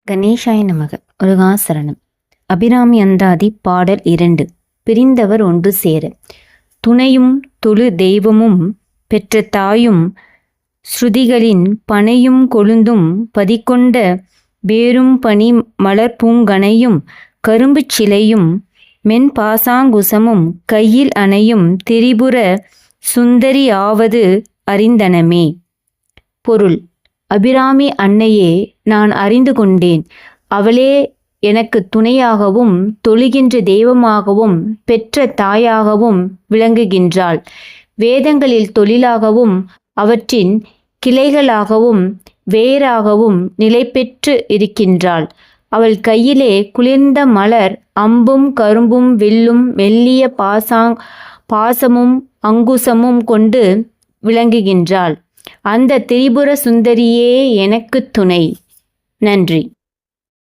கணேசாய நமக. முருகாசரணம். அபிராமி அந்தாதி பாடல் 2. பிரிந்தவர் ஒன்று சேர. துணையும் தொழு தெய்வமும் பெற்ற தாயும் ஸ்ருதிகளின் பனையும் கொழுந்தும் பதிக்கொண்ட வேரும் பனி மலர்பூங்கனையும் கரும்புச் சிலையும் மென்பாசாங்குசமும் கையில் அணையும் திரிபுர சுந்தரி ஆவது அறிந்தனமே. பொருள்: அபிராமி அன்னையே நான் அறிந்து கொண்டேன். அவளே எனக்கு துணையாகவும் தொழுகின்ற தெய்வமாகவும் பெற்ற தாயாகவும் விளங்குகின்றாள். வேதங்களில் தொழிலாகவும் அவற்றின் கிளைகளாகவும் வேராகவும் நிலை பெற்று இருக்கின்றாள். அவள் கையிலே குளிர்ந்த மலர் அம்பும் கரும்பும் வில்லும் மெல்லிய பாசமும் அங்குசமும் கொண்டு விளங்குகின்றாள். அந்த திரிபுர சுந்தரியே எனக்கு துணை. நன்றி.